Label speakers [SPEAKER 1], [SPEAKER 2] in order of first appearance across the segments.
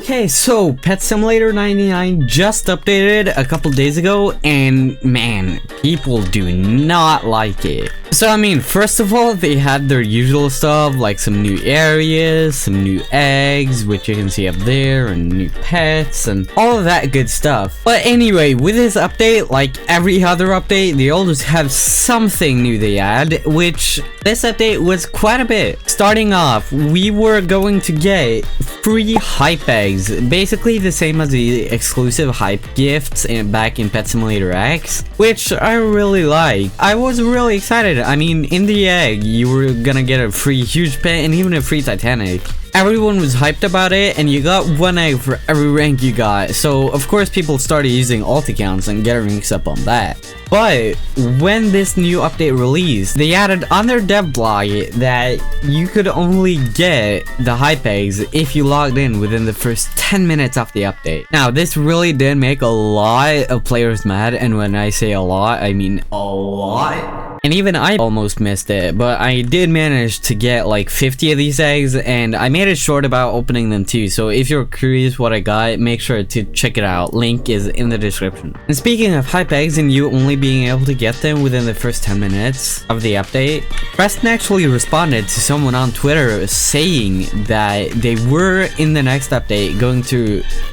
[SPEAKER 1] Okay, so Pet Simulator 99 just updated a couple days ago, and man, people do not like it. So I mean, first of all, they had their usual stuff, like some new areas, some new eggs, which you can see up there, and new pets, and all of that good stuff. But anyway, with this update, like every other update, they always have something new they add, which this update was quite a bit. Starting off, we were going to get free hype eggs, basically the same as the exclusive hype gifts back in Pet Simulator X, which I really like. I was really excited. I mean, in the egg, you were gonna get a free huge pet and even a free Titanic. Everyone was hyped about it, and you got one egg for every rank you got, so of course people started using alt accounts and getting ranks up on that. But when this new update released, they added on their dev blog that you could only get the hype eggs if you logged in within the first 10 minutes of the update. Now, this really did make a lot of players mad, and when I say a lot, I mean a lot. And even I almost missed it, but I did manage to get like 50 of these eggs, and I made a short about opening them too, so if you're curious what I got, make sure to check it out. Link is in the description. And speaking of hype eggs and you only being able to get them within the first 10 minutes of the update, Preston actually responded to someone on Twitter saying that they were in the next update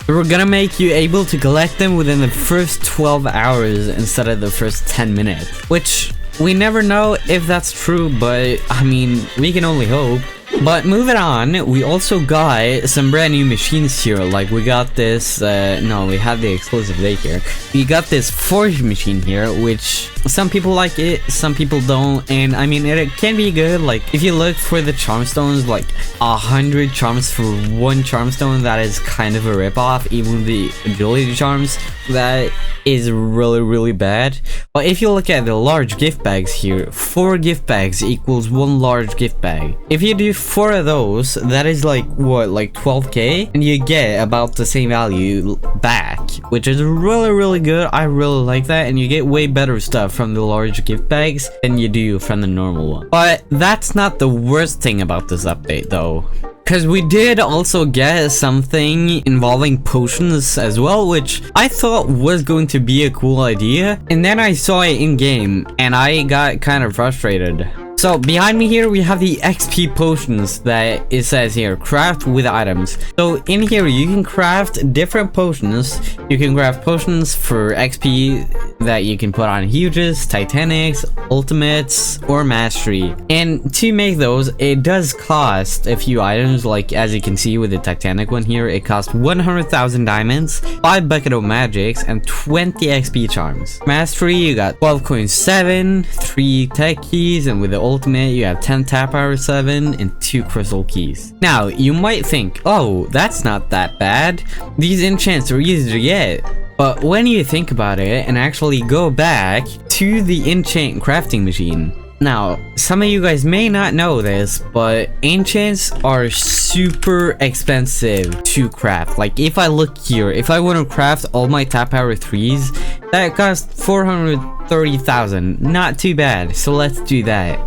[SPEAKER 1] they were gonna make you able to collect them within the first 12 hours instead of the first 10 minutes, which we never know if that's true, but I mean, we can only hope. But moving on, we also got some brand new machines here. Like we got this, no, we had the exclusive day here. We got this forge machine here, which some people like it, some people don't. And I mean, it can be good. Like if you look for the charm stones, like 100 charms for one charm stone, that is kind of a ripoff. Even the agility charms, that is really bad. But if you look at the large gift bags here, 4 gift bags equals 1 large gift bag. If you do 4 of those, that is like what, like 12k, and you get about the same value back, which is really good. I really like that, and you get way better stuff from the large gift bags than you do from the normal one. But that's not the worst thing about this update though, because we did also get something involving potions as well, which I thought was going to be a cool idea, and then I saw it in game and I got kind of frustrated. So behind me here we have the XP potions that it says here, craft with items. So in here you can craft different potions. You can craft potions for XP that you can put on huges, titanics, ultimates, or mastery. And to make those, it does cost a few items, like as you can see with the titanic one here, it costs 100,000 diamonds, 5 bucket of magics, and 20 XP charms. Mastery, you got 12 coins 7, 3 tech keys, and with the ultimate you have 10 tap power 7 and 2 crystal keys. Now you might think, oh, that's not that bad, these enchants are easy to get. But when you think about it and actually go back to the enchant crafting machine, now some of you guys may not know this, but enchants are super expensive to craft. Like if I look here, if I want to craft all my tap power 3s, that costs 430,000. Not too bad, so let's do that.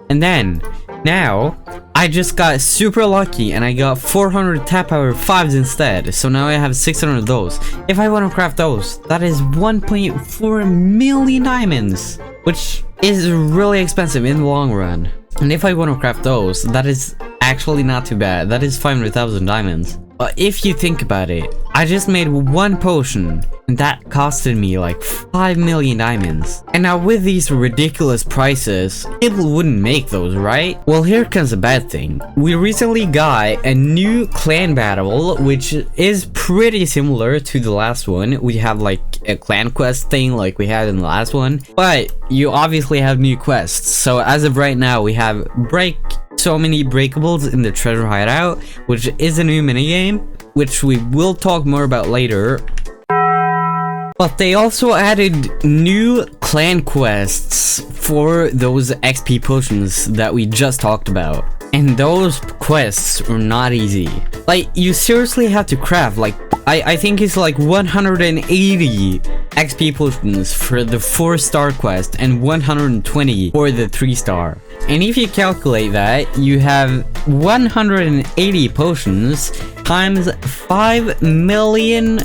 [SPEAKER 1] And then, now, I just got super lucky and I got 400 tap power 5s instead, so now I have 600 of those. If I want to craft those, that is 1.4 million diamonds, which is really expensive in the long run. And if I want to craft those, that is actually not too bad. That is 500,000 diamonds. But if you think about it, I just made 1 potion and that costed me like 5 million diamonds. And now with these ridiculous prices, people wouldn't make those, right? Well, here comes a bad thing. We recently got a new clan battle, which is pretty similar to the last one. We have like a clan quest thing like we had in the last one, but you obviously have new quests. So as of right now, we have so many breakables in the treasure hideout, which is a new minigame, which we will talk more about later. But they also added new clan quests for those XP potions that we just talked about. And those quests are not easy. Like, you seriously have to craft, like, I think it's like 180 XP potions for the 4-star quest and 120 for the 3-star. And if you calculate that, you have 180 potions times 5 million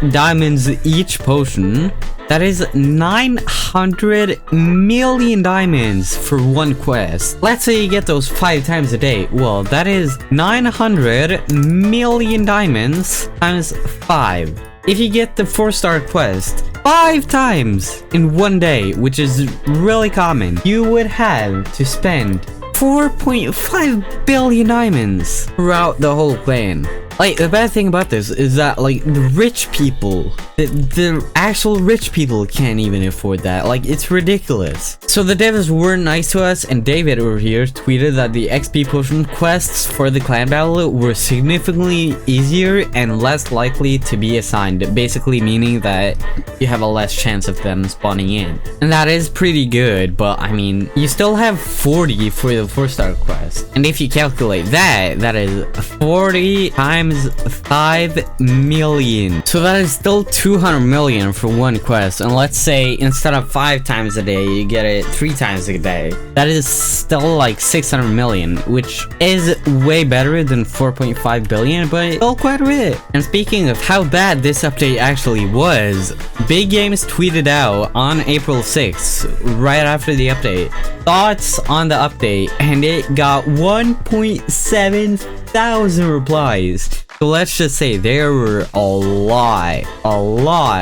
[SPEAKER 1] diamonds each potion. That is 900 million diamonds for one quest. Let's say you get those 5 times a day. Well, that is 900 million diamonds times 5. If you get the 4-star quest 5 times in one day, which is really common, you would have to spend 4.5 billion diamonds throughout the whole clan. Like, the bad thing about this is that, like, the rich people, the actual rich people can't even afford that. Like, it's ridiculous. So the devs were nice to us, and David over here tweeted that the XP potion quests for the clan battle were significantly easier and less likely to be assigned, basically meaning that you have a less chance of them spawning in. And that is pretty good, but I mean, you still have 40 for the 4-star quest. And if you calculate that, that is 40 times 5 million. So that is still 200 million for one quest. And let's say instead of 5 times a day, you get it 3 times a day. That is still like 600 million, which is way better than 4.5 billion, but still quite a bit. And speaking of how bad this update actually was, Big Games tweeted out on April 6th, right after the update, thoughts on the update, and it got 1.7 thousand replies. So let's just say there were a lot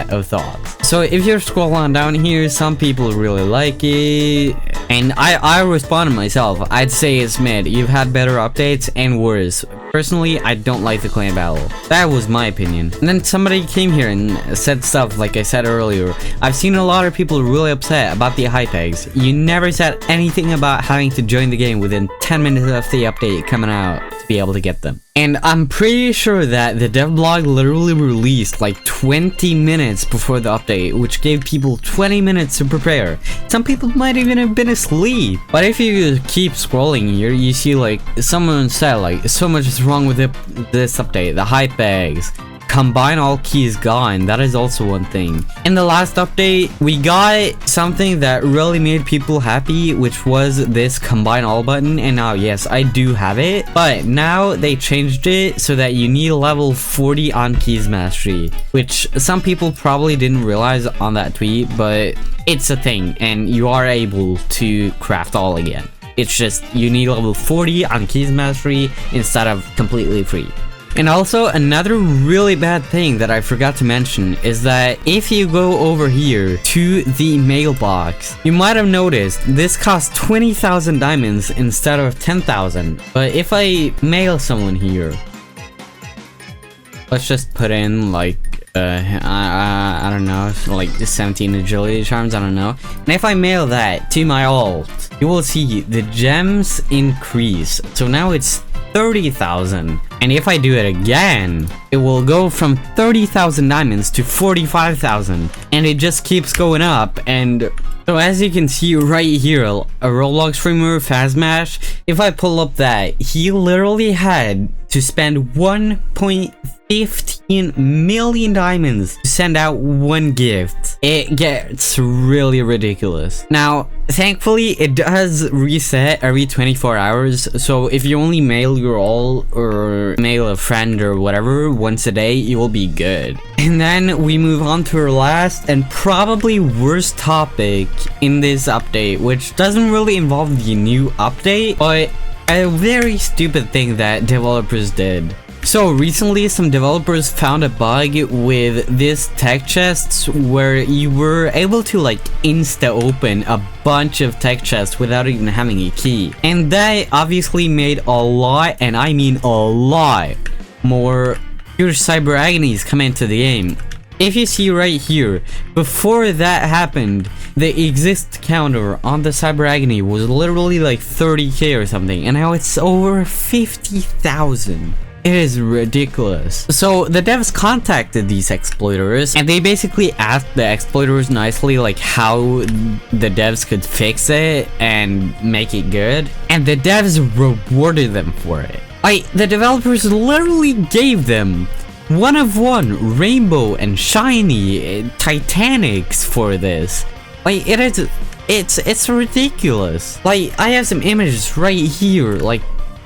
[SPEAKER 1] of thoughts. So if you're scrolling down here, some people really like it, and I responded myself. I'd say it's mid. You've had better updates and worse. Personally, I don't like the clan battle. That was my opinion. And then somebody came here and said stuff like I said earlier. I've seen a lot of people really upset about the hype eggs. You never said anything about having to join the game within 10 minutes of the update coming out to be able to get them. And I'm pretty sure that the devlog literally released like 20 minutes before the update, which gave people 20 minutes to prepare. Some people might even have been asleep. But if you keep scrolling here, you see like someone said like so much is wrong with this update. The hype eggs. Combine all keys gone. That is also one thing. In the last update, we got something that really made people happy, which was this combine all button. And now, yes, I do have it, but now they changed it so that you need level 40 on keys mastery, which some people probably didn't realize on that tweet, but it's a thing and you are able to craft all again. It's just you need level 40 on keys mastery instead of completely free. And also, another really bad thing that I forgot to mention is that if you go over here to the mailbox, you might have noticed this costs 20,000 diamonds instead of 10,000. But if I mail someone here, let's just put in like, I don't know, like 17 agility charms, I don't know. And if I mail that to my alt, you will see the gems increase. So now it's 30,000. And if I do it again, it will go from 30,000 diamonds to 45,000. And it just keeps going up. And so as you can see right here, a Roblox streamer, Fazmash, if I pull up that, he literally had to spend 1.15 million diamonds to send out one gift. It gets really ridiculous. Now, thankfully, it does reset every 24 hours. So if you only mail your all or mail a friend or whatever once a day, you will be good. And then we move on to our last and probably worst topic in this update, which doesn't really involve the new update, but a very stupid thing that developers did. So recently some developers found a bug with this tech chests where you were able to like insta open a bunch of tech chests without even having a key. And that obviously made a lot, and I mean a lot, more pure cyber agonies come into the game. If you see right here, before that happened, the exist counter on the Cyber Agony was literally like 30k or something, and now it's over 50,000. It is ridiculous. So the devs contacted these exploiters, and they basically asked the exploiters nicely like how the devs could fix it and make it good, and the devs rewarded them for it. The developers literally gave them 1 of 1 rainbow and shiny Titanics for this. It It's ridiculous. Like, I have some images right here. Like,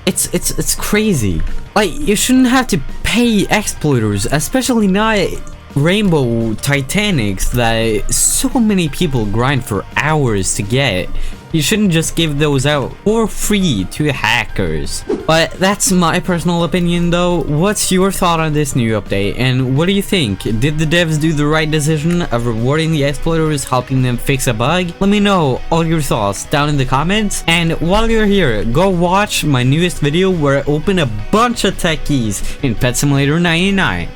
[SPEAKER 1] it's crazy. Like, you shouldn't have to pay exploiters, especially not Rainbow Titanics that so many people grind for hours to get. You shouldn't just give those out for free to hackers. But that's my personal opinion though. What's your thought on this new update, and what do you think? Did the devs do the right decision of rewarding the exploiters, helping them fix a bug? Let me know all your thoughts down in the comments. And while you're here, go watch my newest video where I open a bunch of tech keys in Pet Simulator 99.